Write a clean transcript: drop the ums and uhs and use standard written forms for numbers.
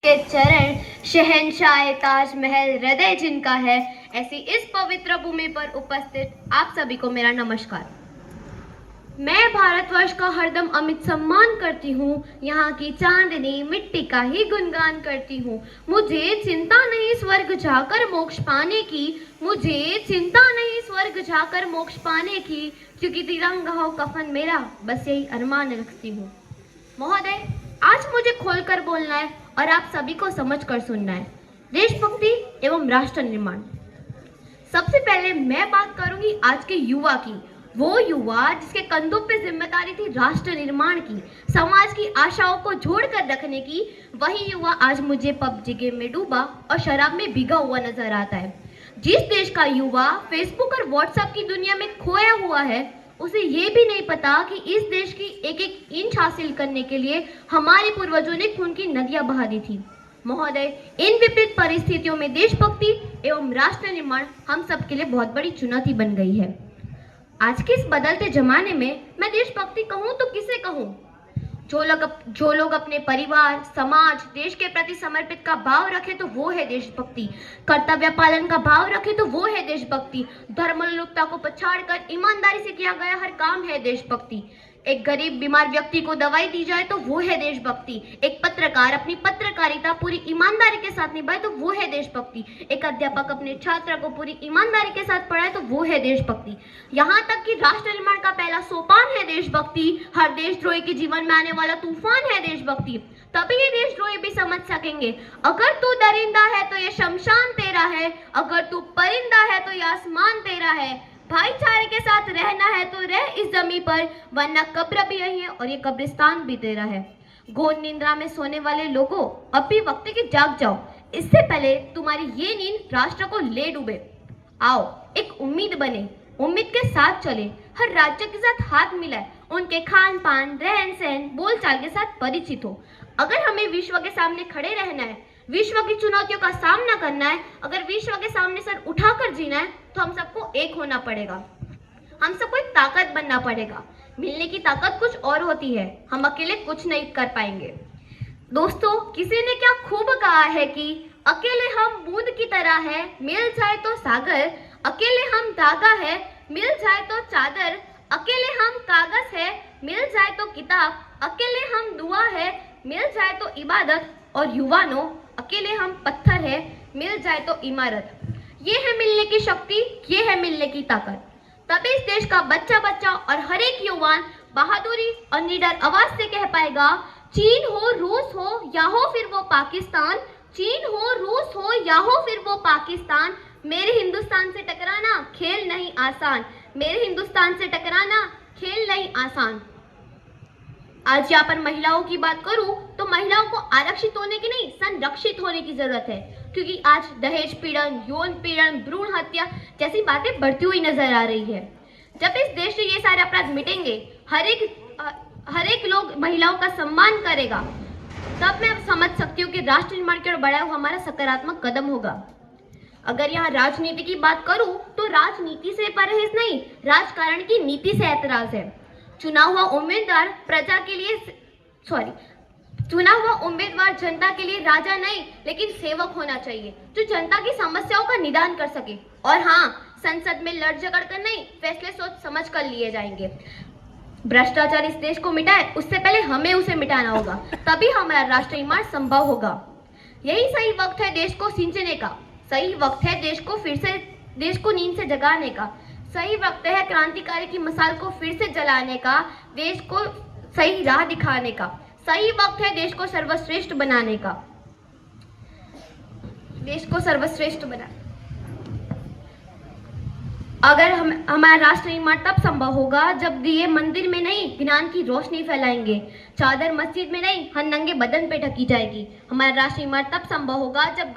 के चरण शहंशाह ताजमहल हृदय जिनका है, ऐसी इस पवित्र भूमि पर उपस्थित आप सभी को मेरा नमस्कार। मैं भारतवर्ष का हरदम अमित सम्मान करती हूँ, यहाँ की चांदनी मिट्टी का ही गुणगान करती हूँ। मुझे चिंता नहीं स्वर्ग जाकर मोक्ष पाने की, मुझे चिंता नहीं स्वर्ग जाकर मोक्ष पाने की, क्योंकि तिरंगा हो कफन मेरा, बस यही अरमान रखती हूँ। महोदय, आज मुझे खोलकर बोलना है और आप सभी को समझकर सुनना है। देशभक्ति एवं राष्ट्र निर्माण। सबसे पहले मैं बात करूंगी आज के युवा की, वो युवा जिसके कंधों पे जिम्मेदारी थी राष्ट्र निर्माण की, समाज की आशाओं को जोड़कर रखने की। वही युवा आज मुझे पबजी गेम में डूबा और शराब में भीगा हुआ नजर आता है। जिस देश का युवा फेसबुक और व्हाट्सएप की दुनिया में खोया हुआ है, उसे ये भी नहीं पता कि इस देश की एक एक इंच हासिल करने के लिए हमारे पूर्वजों ने खून की नदियां बहा दी थी। महोदय, इन विपरीत परिस्थितियों में देशभक्ति एवं राष्ट्र निर्माण हम सबके लिए बहुत बड़ी चुनौती बन गई है। आज के इस बदलते जमाने में मैं देशभक्ति कहूँ तो किसे कहूँ? जो लोग अपने परिवार, समाज, देश के प्रति समर्पित का भाव रखे तो वो है देशभक्ति। कर्तव्य पालन का भाव रखे तो वो है देशभक्ति। धर्मनिरपेक्षता को पछाड़कर ईमानदारी से किया गया हर काम है देशभक्ति। एक गरीब बीमार व्यक्ति को दवाई दी जाए तो वो है देशभक्ति। एक पत्रकार अपनी पत्रकारिता पूरी ईमानदारी के साथ निभाए तो वो है देशभक्ति। एक अध्यापक अपने छात्र को पूरी ईमानदारी के साथ पढ़ाए तो वो है देशभक्ति। यहाँ तक कि राष्ट्र निर्माण का पहला सोपान है देशभक्ति। हर देशद्रोही के जीवन में आने वाला तूफान है देशभक्ति। तभी ये देशद्रोही भी समझ सकेंगे, अगर तू दरिंदा है तो ये शमशान तेरा है, अगर तू परिंदा है तो ये आसमान तेरा है। भाईचारे के साथ रहना है तो रह इस जमीन पर, वरना कब्र भी यही है और ये कब्रिस्तान भी तेरा है। घोर निंद्रा में सोने वाले लोगों, अब भी वक्त की जाग जाओ, इससे पहले तुम्हारी ये नींद राष्ट्र को ले डूबे। आओ एक उम्मीद बने, उम्मीद के साथ चले, हर राज्य के साथ हाथ मिलाए, उनके खान पान, रहन सहन, बोलचाल के साथ परिचित हो। अगर हमें विश्व के सामने खड़े रहना है, विश्व की चुनौतियों का सामना करना है, अगर विश्व के सामने सर उठाकर जीना है, तो हम सबको एक होना पड़ेगा। हम सबको एक ताकत बनना पड़ेगा। मिलने की ताकत कुछ और होती है, हम अकेले कुछ नहीं कर पाएंगे। दोस्तों, किसी ने क्या खूब कहा है कि अकेले हम बूंद की तरह है, मिल जाए तो सागर, अकेले हम धागा है, मिल जाए तो चादर, अकेले हम कागज है, मिल जाए तो किताब, अकेले हम दुआ है, मिल जाए तो इबादत, और युवानों, अकेले हम पत्थर है, मिल जाए तो इमारत। ये है मिलने की शक्ति, ये है मिलने की ताकत। तभी इस देश का बच्चा बच्चा और हर एक युवान बहादुरी और निडर आवाज से कह पाएगा, चीन हो, रूस हो, या हो फिर वो पाकिस्तान, चीन हो, रूस हो, या हो फिर वो पाकिस्तान, मेरे हिंदुस्तान से टकराना खेल नहीं आसान, मेरे हिंदुस्तान से टकराना खेल नहीं आसान। आज यहाँ पर महिलाओं की बात करूं तो महिलाओं को आरक्षित होने की नहीं, संरक्षित होने की जरूरत है, क्योंकि आज दहेज पीड़न, यौन पीड़न, भ्रूण हत्या जैसी बातें बढ़ती हुई नजर आ रही है। जब इस देश से ये सारे अपराध मिटेंगे, हर एक लोग महिलाओं का सम्मान करेगा, तब मैं समझ सकती हूँ कि राष्ट्र निर्माण की ओर बढ़ा हुआ हमारा सकारात्मक कदम होगा। अगर यहाँ राजनीति की बात करूं तो राजनीति से परहेज नहीं, राजकारण की नीति से ऐतराज है। चुना हुआ उम्मीदवार जनता के लिए राजा नहीं, लेकिन सेवक होना चाहिए, जो जनता की समस्याओं का निदान कर सके। और हाँ, संसद में लड़ झगड़ कर नहीं, फैसले सोच समझ कर लिए जाएंगे। भ्रष्टाचार इस देश को मिटाए, उससे पहले हमें उसे मिटाना होगा, तभी हमारा राष्ट्र निर्माण संभव होगा। यही सही वक्त है देश को सींचने का, सही वक्त है देश को नींद से जगाने का, सही वक्त है क्रांतिकारी की मिसाल को फिर से जलाने का, देश को सही राह दिखाने का, सही वक्त है देश को सर्वश्रेष्ठ बनाने का, देश को सर्वश्रेष्ठ बना। अगर हमारा राष्ट्र निर्माण तब संभव होगा जब दिए मंदिर में नहीं, ज्ञान की रोशनी फैलाएंगे, चादर मस्जिद में नहीं, हर नंगे बदन पे ढकी जाएगी। हमारा राष्ट्र निर्माण तब संभव होगा जब